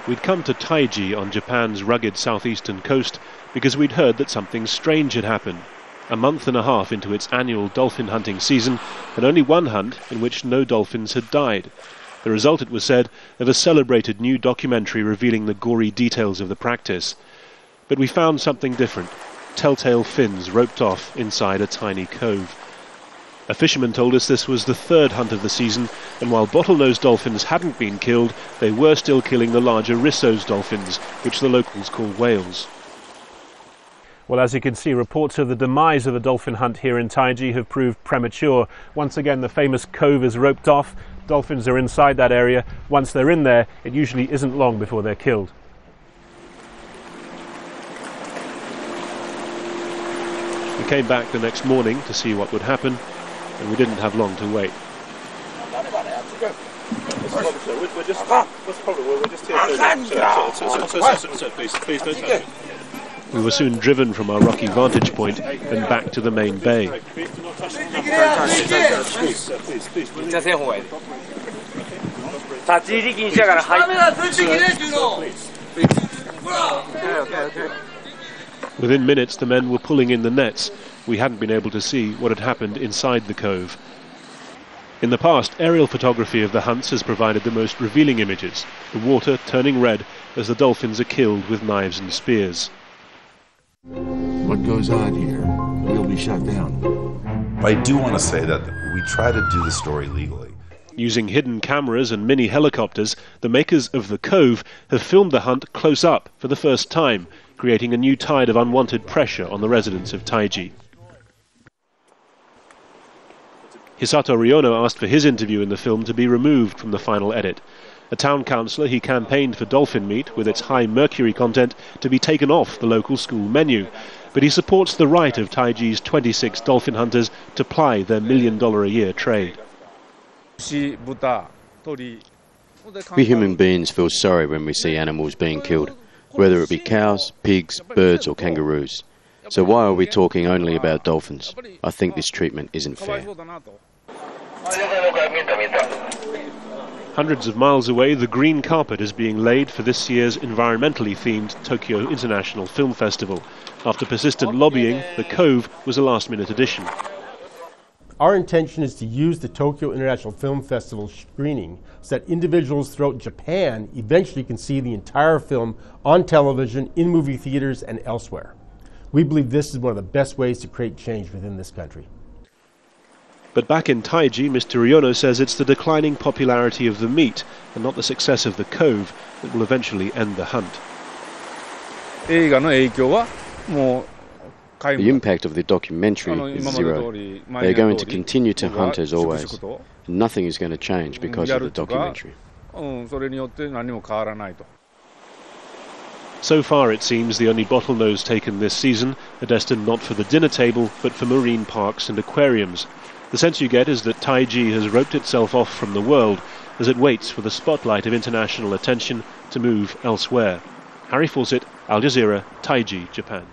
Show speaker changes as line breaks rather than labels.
We'd come to Taiji on Japan's rugged southeastern coast because we'd heard that something strange had happened. A month and a half into its annual dolphin hunting season, and only one hunt in which no dolphins had died. The result, it was said, of a celebrated new documentary revealing the gory details of the practice. But we found something different. Telltale fins roped off inside a tiny cove. A fisherman told us this was the third hunt of the season, and while bottlenose dolphins hadn't been killed, they were still killing the larger Risso's dolphins, which the locals call whales. Well, as you can see, reports of the demise of the dolphin hunt here in Taiji have proved premature. Once again, the famous cove is roped off. Dolphins are inside that area. Once they're in there, it usually isn't long before they're killed. We came back the next morning to see what would happen, and we didn't have long to wait. We were soon driven from our rocky vantage point and back to the main bay. Within minutes, the men were pulling in the nets. We hadn't been able to see what had happened inside the cove. In the past, aerial photography of the hunts has provided the most revealing images, the water turning red as the dolphins are killed with knives and spears.
What goes on here will be shut down.
I do want to say that we try to do the story legally.
Using hidden cameras and mini helicopters, the makers of The Cove have filmed the hunt close up for the first time, creating a new tide of unwanted pressure on the residents of Taiji. Hisato Ryono asked for his interview in the film to be removed from the final edit. A town councillor, he campaigned for dolphin meat, with its high mercury content, to be taken off the local school menu. But he supports the right of Taiji's 26 dolphin hunters to ply their $1 million a year trade.
We human beings feel sorry when we see animals being killed, whether it be cows, pigs, birds or kangaroos. So why are we talking only about dolphins? I think this treatment isn't fair.
Hundreds of miles away, the green carpet is being laid for this year's environmentally themed Tokyo International Film Festival. After persistent lobbying, The Cove was a last-minute addition.
Our intention is to use the Tokyo International Film Festival screening so that individuals throughout Japan eventually can see the entire film on television, in movie theaters, and elsewhere. We believe this is one of the best ways to create change within this country.
But back in Taiji, Mr. Ryono says it's the declining popularity of the meat and not the success of The Cove that will eventually end the hunt.
The impact of the documentary is zero. They're going to continue to hunt as always. Nothing is going to change because of the documentary.
So far, it seems, the only bottlenose taken this season are destined not for the dinner table, but for marine parks and aquariums. The sense you get is that Taiji has roped itself off from the world as it waits for the spotlight of international attention to move elsewhere. Harry Fawcett, Al Jazeera, Taiji, Japan.